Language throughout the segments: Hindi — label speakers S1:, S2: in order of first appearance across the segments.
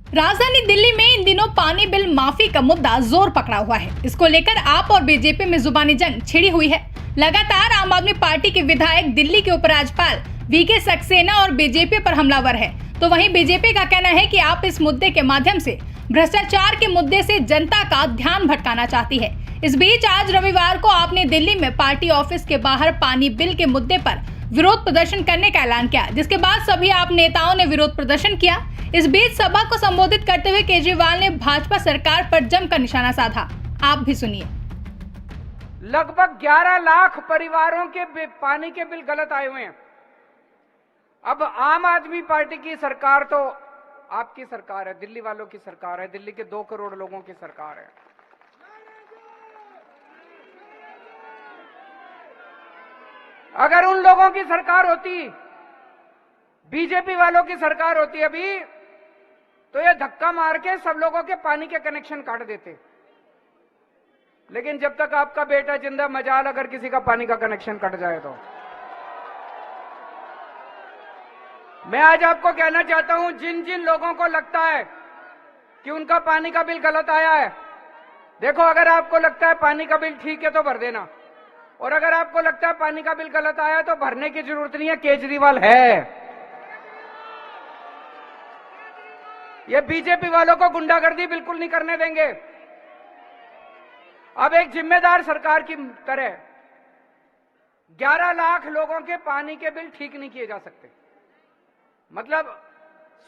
S1: राजधानी दिल्ली में इन दिनों पानी बिल माफी का मुद्दा जोर पकड़ा हुआ है। इसको लेकर आप और बीजेपी में जुबानी जंग छिड़ी हुई है। लगातार आम आदमी पार्टी के विधायक दिल्ली के उपराज्यपाल वीके सक्सेना और बीजेपी पर हमलावर है, तो वहीं बीजेपी का कहना है कि आप इस मुद्दे के माध्यम से भ्रष्टाचार के मुद्दे से जनता का ध्यान भटकाना चाहती है। इस बीच आज रविवार को आपने दिल्ली में पार्टी ऑफिस के बाहर पानी बिल के मुद्दे पर विरोध प्रदर्शन करने का ऐलान किया, जिसके बाद सभी आप नेताओं ने विरोध प्रदर्शन किया। इस बीच सभा को संबोधित करते हुए केजरीवाल ने भाजपा सरकार पर जमकर निशाना साधा। आप भी सुनिए।
S2: लगभग 11 लाख परिवारों के पानी के बिल गलत आए हुए हैं। अब आम आदमी पार्टी की सरकार तो आपकी सरकार है, दिल्ली वालों की सरकार है, दिल्ली के 2 करोड़ लोगों की सरकार है। अगर उन लोगों की सरकार होती, बीजेपी वालों की सरकार होती अभी, तो ये धक्का मार के सब लोगों के पानी के कनेक्शन काट देते। लेकिन जब तक आपका बेटा जिंदा, मजाल अगर किसी का पानी का कनेक्शन कट जाए तो। मैं आज आपको कहना चाहता हूं, जिन जिन लोगों को लगता है कि उनका पानी का बिल गलत आया है, देखो, अगर आपको लगता है पानी का बिल ठीक है तो भर देना, और अगर आपको लगता है पानी का बिल गलत आया है तो भरने की जरूरत नहीं है, केजरीवाल है। ये बीजेपी वालों को गुंडागर्दी बिल्कुल नहीं करने देंगे। अब एक जिम्मेदार सरकार की तरह 11 लाख लोगों के पानी के बिल ठीक नहीं किए जा सकते। मतलब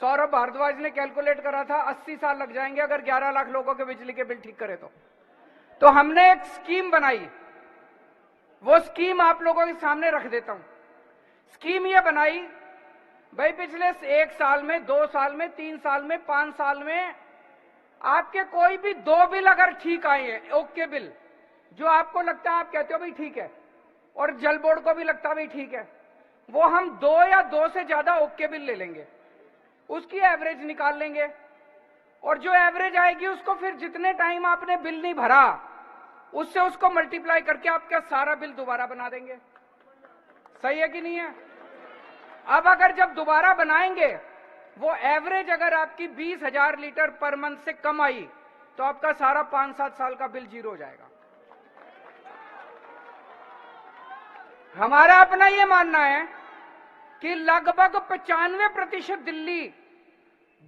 S2: सौरभ भारद्वाज ने कैलकुलेट करा था 80 साल लग जाएंगे अगर 11 लाख लोगों के बिजली के बिल ठीक करे तो हमने एक स्कीम बनाई, वो स्कीम आप लोगों के सामने रख देता हूं। स्कीम ये बनाई भाई, पिछले 1 साल में, 2 साल में, 3 साल में, 5 साल में आपके कोई भी 2 बिल अगर ठीक आए हैं, ओके बिल, जो आपको लगता है, आप कहते हो भाई ठीक है, और जल बोर्ड को भी लगता है भाई ठीक है, वो हम 2 या 2 से ज्यादा ओके बिल ले लेंगे, उसकी एवरेज निकाल लेंगे, और जो एवरेज आएगी उसको फिर जितने टाइम आपने बिल नहीं भरा उससे उसको मल्टीप्लाई करके आपका सारा बिल दोबारा बना देंगे। सही है कि नहीं है? अब अगर जब दोबारा बनाएंगे, वो एवरेज अगर आपकी 20,000 लीटर पर मंथ से कम आई तो आपका सारा 5-7 साल का बिल जीरो हो जाएगा। हमारा अपना ये मानना है कि लगभग 95% दिल्ली,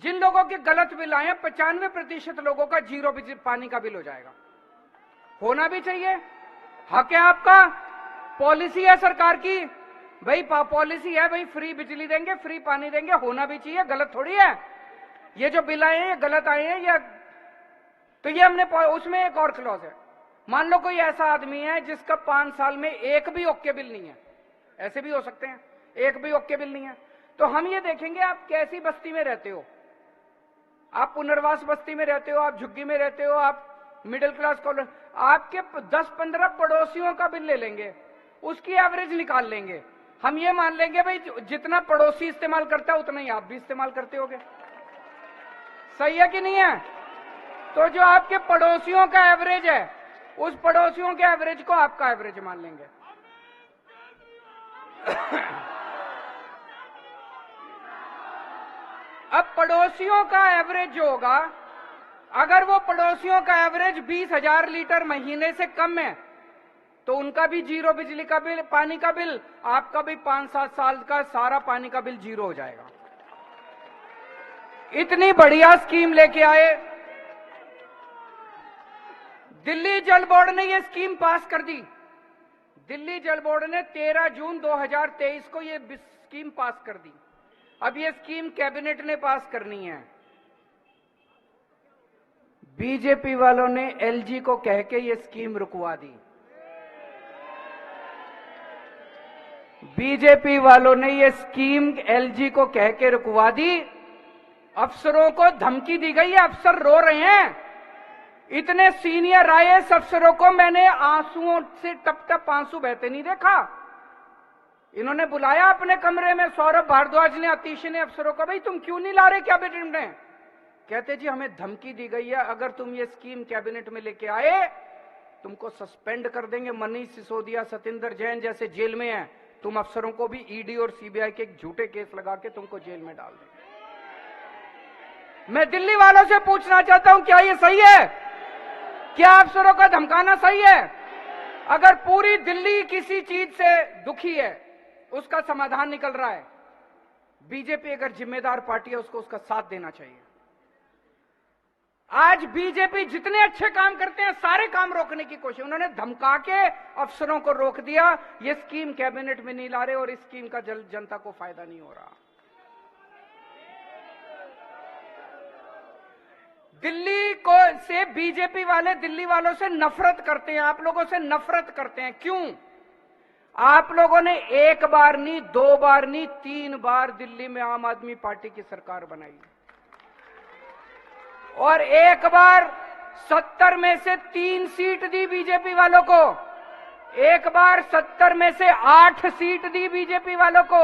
S2: जिन लोगों के गलत बिल आए हैं, 95% लोगों का जीरो पानी का बिल हो जाएगा। होना भी चाहिए, हक है आपका, पॉलिसी है सरकार की, भाई पॉलिसी है भाई, फ्री बिजली देंगे, फ्री पानी देंगे, होना भी चाहिए, गलत थोड़ी है। ये जो बिल आए हैं ये गलत आए हैं, ये तो ये हमने, उसमें एक और क्लॉज है, मान लो कोई ऐसा आदमी है जिसका 5 साल में एक भी ओके बिल नहीं है, ऐसे भी हो सकते हैं, एक भी ओके बिल नहीं है, तो हम ये देखेंगे आप कैसी बस्ती में रहते हो, आप पुनर्वास बस्ती में रहते हो, आप झुग्गी में रहते हो, आप मिडिल क्लास कॉलोनी, आपके 10-15 पड़ोसियों का बिल ले लेंगे, उसकी एवरेज निकाल लेंगे, हम ये मान लेंगे भाई जितना पड़ोसी इस्तेमाल करता है उतना ही आप भी इस्तेमाल करते होगे। सही है कि नहीं है? तो जो आपके पड़ोसियों का एवरेज है, उस पड़ोसियों के एवरेज को आपका एवरेज मान लेंगे। अब पड़ोसियों का एवरेज जो होगा, अगर वो पड़ोसियों का एवरेज 20,000 लीटर महीने से कम है तो उनका भी जीरो बिजली का बिल, पानी का बिल, आपका भी 5-7 साल का सारा पानी का बिल जीरो हो जाएगा। इतनी बढ़िया स्कीम लेके आए, दिल्ली जल बोर्ड ने ये स्कीम पास कर दी। दिल्ली जल बोर्ड ने 13 जून 2023 को ये स्कीम पास कर दी। अब ये स्कीम कैबिनेट ने पास करनी है। बीजेपी वालों ने एलजी को कह के ये स्कीम रुकवा दी। बीजेपी वालों ने ये स्कीम एलजी को कह के रुकवा दी। अफसरों को धमकी दी गई है, अफसर रो रहे हैं। इतने सीनियर आईएएस अफसरों को मैंने आंसुओं से टप टप आंसू बहते नहीं देखा। इन्होंने बुलाया अपने कमरे में, सौरभ भारद्वाज ने, अतीश ने अफसरों को, भाई तुम क्यों नहीं ला रहे कैबिनेट में? कहते जी हमें धमकी दी गई है, अगर तुम ये स्कीम कैबिनेट में लेके आए तुमको सस्पेंड कर देंगे। मनीष सिसोदिया, सतिंदर जैन जैसे जेल में हैं, तुम अफसरों को भी ईडी और सीबीआई के झूठे केस लगा के तुमको जेल में डाल देंगे। मैं दिल्ली वालों से पूछना चाहता हूं, क्या ये सही है? क्या अफसरों का धमकाना सही है? अगर पूरी दिल्ली किसी चीज से दुखी है, उसका समाधान निकल रहा है, बीजेपी अगर जिम्मेदार पार्टी है, उसको उसका साथ देना चाहिए। आज बीजेपी जितने अच्छे काम करते हैं, सारे काम रोकने की कोशिश, उन्होंने धमका के अफसरों को रोक दिया। ये स्कीम कैबिनेट में नहीं ला रहे और इस स्कीम का जनता को फायदा नहीं हो रहा। दिल्ली को से बीजेपी वाले दिल्ली वालों से नफरत करते हैं, आप लोगों से नफरत करते हैं। क्यों? आप लोगों ने एक बार नहीं, 2 बार नहीं, 3 बार दिल्ली में आम आदमी पार्टी की सरकार बनाई और एक बार 70 में से 3 सीट दी बीजेपी वालों को, एक बार 70 में से 8 सीट दी बीजेपी वालों को।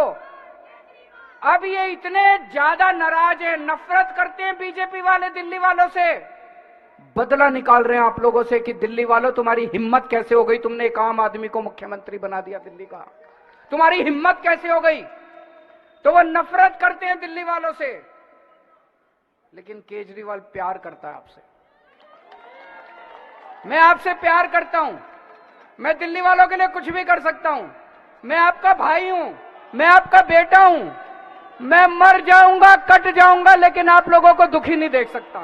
S2: अब ये इतने ज्यादा नाराज हैं, नफरत करते हैं बीजेपी वाले दिल्ली वालों से, बदला निकाल रहे हैं आप लोगों से कि दिल्ली वालों तुम्हारी हिम्मत कैसे हो गई, तुमने एक आम आदमी को मुख्यमंत्री बना दिया दिल्ली का, तुम्हारी हिम्मत कैसे हो गई? तो वो नफरत करते हैं दिल्ली वालों से। लेकिन केजरीवाल प्यार करता है आपसे। मैं आपसे प्यार करता हूं, मैं दिल्ली वालों के लिए कुछ भी कर सकता हूं, मैं आपका भाई हूं, मैं आपका बेटा हूं, मैं मर जाऊंगा, कट जाऊंगा, लेकिन आप लोगों को दुखी नहीं देख सकता।